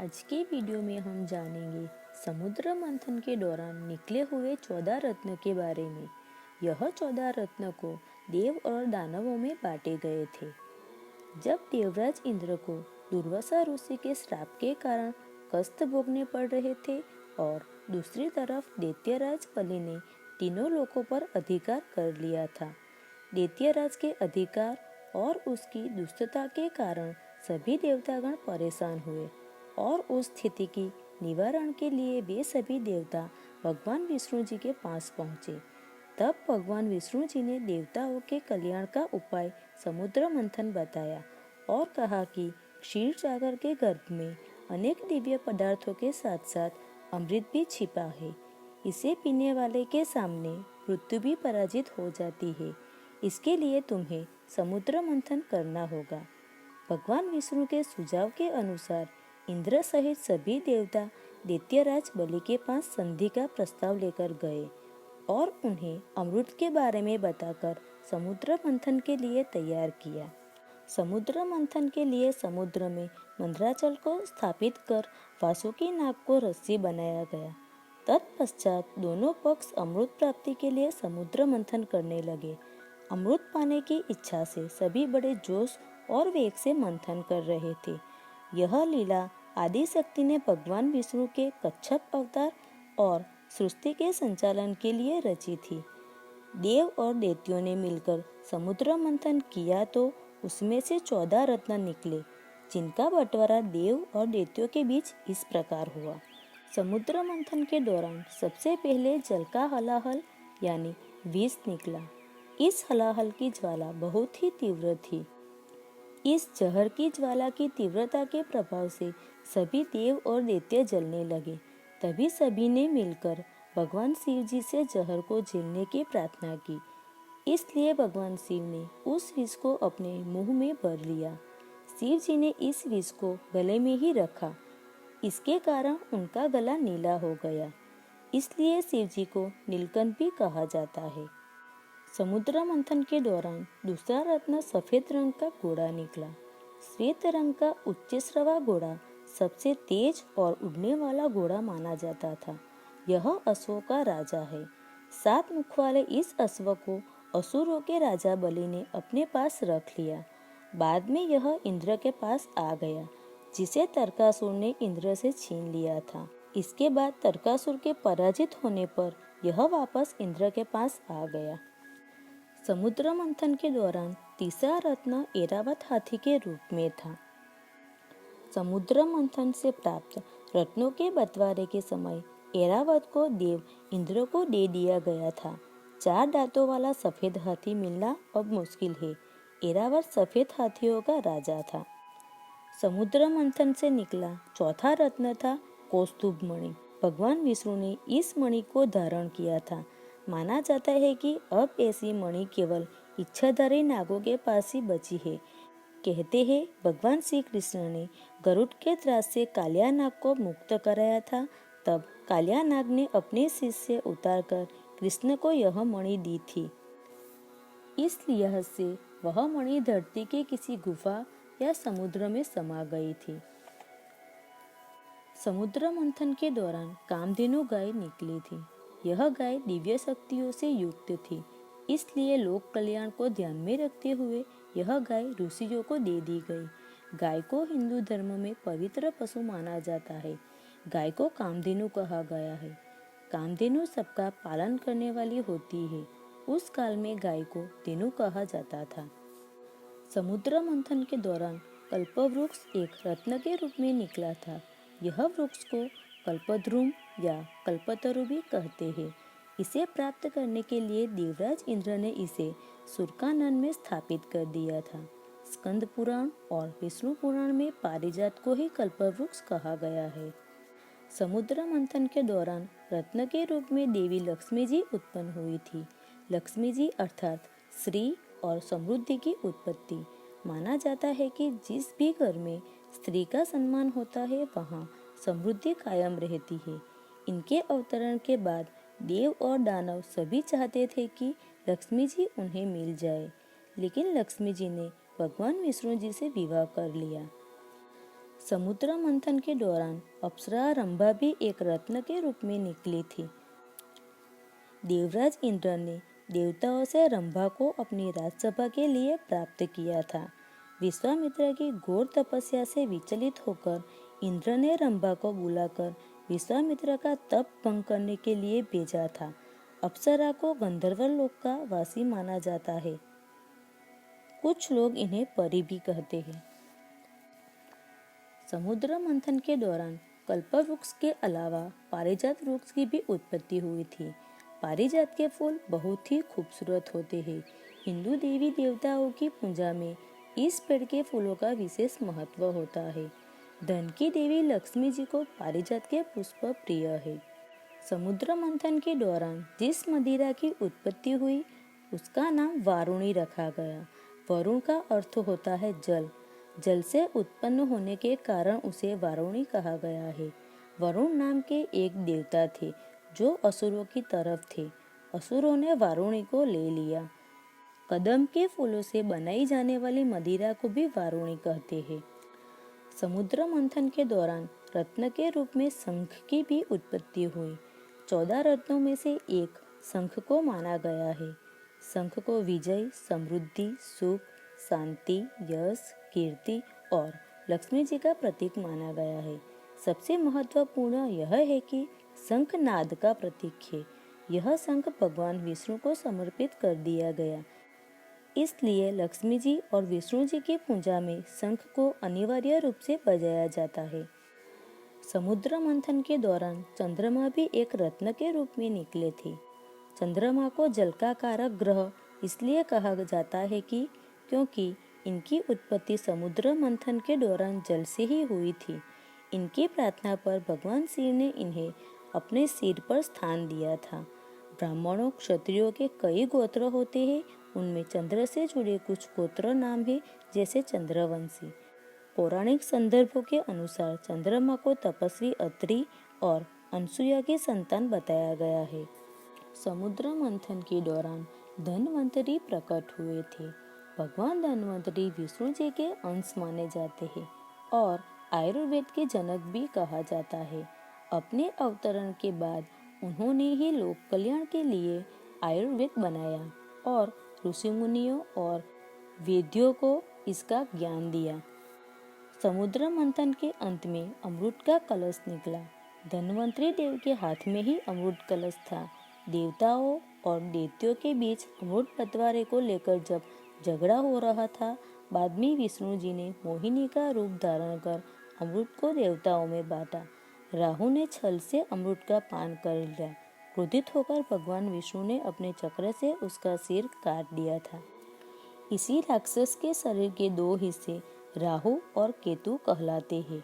आज के वीडियो में हम जानेंगे समुद्र मंथन के दौरान निकले हुए 14 रत्न के बारे में। यह 14 रत्न को देव और दानवों में बांटे गए थे। जब देवराज इंद्र को दुर्वासा ऋषि के श्राप के कारण कष्ट भोगने पड़ रहे थे और दूसरी तरफ दैत्यराज बलि ने तीनों लोकों पर अधिकार कर लिया था। दैत्यराज के अधिकार और उसकी दुष्टता के कारण सभी देवतागण परेशान हुए और उस स्थिति की निवारण के लिए वे सभी देवता भगवान विष्णु जी के पास पहुँचे। तब भगवान विष्णु जी ने देवताओं के कल्याण का उपाय समुद्र मंथन बताया और कहा कि क्षीर सागर के गर्भ में अनेक दिव्य पदार्थों के साथ साथ अमृत भी छिपा है। इसे पीने वाले के सामने मृत्यु भी पराजित हो जाती है। इसके लिए तुम्हें समुद्र मंथन करना होगा। भगवान विष्णु के सुझाव के अनुसार इंद्र सहित सभी देवता दैत्यराज बलि के पास संधि का प्रस्ताव लेकर गए और उन्हें अमृत के बारे में बताकर समुद्र मंथन के लिए तैयार किया। समुद्र मंथन के लिए समुद्र में मंदराचल को स्थापित कर वासुकी नाग को रस्सी बनाया गया। तत्पश्चात दोनों पक्ष अमृत प्राप्ति के लिए समुद्र मंथन करने लगे। अमृत पाने की इच्छा से सभी बड़े जोश और वेग से मंथन कर रहे थे। यह लीला आदि शक्ति ने भगवान विष्णु के कच्छप अवतार और सृष्टि के संचालन के लिए रची थी। देव और दैत्यों ने मिलकर समुद्र मंथन किया तो उसमें से 14 रत्न निकले, जिनका बंटवारा देव और दैत्यों के बीच इस प्रकार हुआ। समुद्र मंथन के दौरान सबसे पहले जल का हलाहल यानी विष निकला। इस हलाहल की ज्वाला बहुत ही तीव्र थी। इस जहर की ज्वाला की तीव्रता के प्रभाव से सभी देव और दैत्य जलने लगे। तभी सभी ने मिलकर भगवान शिव जी से जहर को झेलने की प्रार्थना की। इसलिए भगवान शिव ने उस विष को अपने मुंह में भर लिया। शिव जी ने इस विष को गले में ही रखा। इसके कारण उनका गला नीला हो गया। इसलिए शिव जी को नीलकंठ भी कहा जाता है। समुद्र मंथन के दौरान दूसरा रत्न सफेद रंग का घोड़ा निकला। श्वेत रंग का उच्चश्रवा घोड़ा सबसे तेज और उड़ने वाला घोड़ा माना जाता था। यह अश्वों का राजा है। 7 मुख वाले इस अश्व को असुरों के राजा बलि ने अपने पास रख लिया। बाद में यह इंद्र के पास आ गया, जिसे तारकासुर ने इंद्र से छीन लिया था। इसके बाद तारकासुर के पराजित होने पर यह वापस इंद्र के पास आ गया। समुद्र मंथन के दौरान तीसरा रत्न ऐरावत हाथी के रूप में था। समुद्र मंथन से प्राप्त रत्नों के बंटवारे के समय ऐरावत को देव इंद्र को दे दिया गया था। 4 दांतों वाला सफेद हाथी मिलना अब मुश्किल है। ऐरावत सफेद हाथियों का राजा था। समुद्र मंथन से निकला चौथा रत्न था कौस्तुभ मणि। भगवान विष्णु ने इस मणि को धारण किया था। माना जाता है कि अब ऐसी मणि केवल इच्छाधारी नागों के पास ही बची है। कहते हैं भगवान श्री कृष्ण ने गरुड़ के त्रास से कालिया नाग को मुक्त कराया था। तब कालिया नाग ने अपने शीश से उतारकर कृष्ण को यह मणि दी थी। इस लिहाज से वह मणि धरती के किसी गुफा या समुद्र में समा गई थी। समुद्र मंथन के दौरान कामधेनु गाय निकली थी। यह गाय दिव्य शक्तियों से युक्त थी। इसलिए लोक कल्याण को ध्यान में रखते हुए यह गाय ऋषियों को दे दी गई। गाय को हिंदू धर्म में पवित्र पशु माना जाता है। गाय को कामधेनु कहा गया है। कामधेनु सबका पालन करने वाली होती है। उस काल में गाय को धेनु कहा जाता था। समुद्र मंथन के दौरान कल्पवृक्ष एक रत्न के रूप में निकला था। यह वृक्ष को कल्पद्रुम या कल्पतरु भी कहते हैं। इसे प्राप्त करने के लिए देवराज इंद्र ने इसे सुरकानन में स्थापित कर दिया था। स्कंद पुराण और विष्णु पुराण में पारिजात को ही कल्पवृक्ष कहा गया है। समुद्र मंथन के दौरान रत्न के रूप में देवी लक्ष्मी जी उत्पन्न हुई थी। लक्ष्मी जी अर्थात श्री और समृद्धि की उत्पत्ति। माना जाता है कि जिस भी घर में स्त्री का सम्मान होता है वहाँ समृद्धि कायम रहती है। इनके अवतरण के बाद देव और दानव सभी चाहते थे कि लक्ष्मी जी उन्हें मिल जाए, लेकिन लक्ष्मी जी ने भगवान विष्णु जी से विवाह कर लिया। समुद्र मंथन के दौरान अप्सरा रंभा भी एक रत्न के रूप में निकली थी। देवराज इंद्र ने देवताओं से रंभा को अपनी राजसभा के लिए प्राप्त किया था। विश्वामित्र की घोर तपस्या से विचलित होकर इंद्र ने रंभा को बुलाकर विश्वामित्र का तप भंग करने के लिए भेजा था। अप्सरा को गंधर्व लोक का वासी माना जाता है। कुछ लोग इन्हें परी भी कहते हैं। समुद्र मंथन के दौरान कल्प वृक्ष के अलावा पारिजात वृक्ष की भी उत्पत्ति हुई थी। पारिजात के फूल बहुत ही खूबसूरत होते हैं। हिंदू देवी देवताओं की पूजा में इस पेड़ के फूलों का विशेष महत्व होता है। धन की देवी लक्ष्मी जी को पारिजात के पुष्प प्रिय है। समुद्र मंथन के दौरान जिस मदिरा की उत्पत्ति हुई उसका नाम वारुणी रखा गया। वरुण का अर्थ होता है जल। जल से उत्पन्न होने के कारण उसे वारुणी कहा गया है। वरुण नाम के एक देवता थे जो असुरों की तरफ थे। असुरों ने वारुणी को ले लिया। कदम के फूलों से बनाई जाने वाली मदिरा को भी वारुणी कहते हैं। समुद्र मंथन के दौरान रत्न के रूप में शंख की भी उत्पत्ति हुई। 14 रत्नों में से एक शंख को माना गया है। शंख को विजय, समृद्धि, सुख, शांति, यश, कीर्ति और लक्ष्मी जी का प्रतीक माना गया है। सबसे महत्वपूर्ण यह है कि शंख नाद का प्रतीक है। यह शंख भगवान विष्णु को समर्पित कर दिया गया, इसलिए लक्ष्मी जी और विष्णु जी की पूजा में शंख को अनिवार्य रूप से बजाया जाता है। समुद्र मंथन के दौरान चंद्रमा भी एक रत्न के रूप में निकले थे। चंद्रमा को जल का कारक ग्रह इसलिए कहा जाता है कि क्योंकि इनकी उत्पत्ति समुद्र मंथन के दौरान जल से ही हुई थी। इनकी प्रार्थना पर भगवान शिव ने इन्हें अपने सिर पर स्थान दिया था। ब्राह्मणों, क्षत्रियों के कई गोत्र होते हैं। उनमें चंद्र से जुड़े कुछ गोत्र नाम है, जैसे चंद्रवंशी। पौराणिक संदर्भों के अनुसार चंद्रमा को तपस्वी अत्रि और अनसुया की संतान बताया गया है। समुद्र मंथन के दौरान धन्वंतरी प्रकट हुए थे। भगवान धन्वंतरी विष्णु जी के अंश माने जाते हैं और आयुर्वेद के जनक भी कहा जाता है। अपने अवतरण के बाद उन्होंने ही लोक कल्याण के लिए आयुर्वेद बनाया और ऋषि मुनियों और वेद्यों को इसका ज्ञान दिया। समुद्र मंथन के अंत में अमृत का कलश निकला। धन्वंतरी देव के हाथ में ही अमृत कलश था। देवताओं और दैत्यों के बीच अमृत बंटवारे को लेकर जब झगड़ा हो रहा था, बाद में विष्णु जी ने मोहिनी का रूप धारण कर अमृत को देवताओं में बांटा। राहु ने छल से अमृत का पान कर लिया। क्रोधित होकर भगवान विष्णु ने अपने चक्र से उसका सिर काट दिया था। इसी राक्षस के शरीर के दो हिस्से राहु और केतु कहलाते हैं।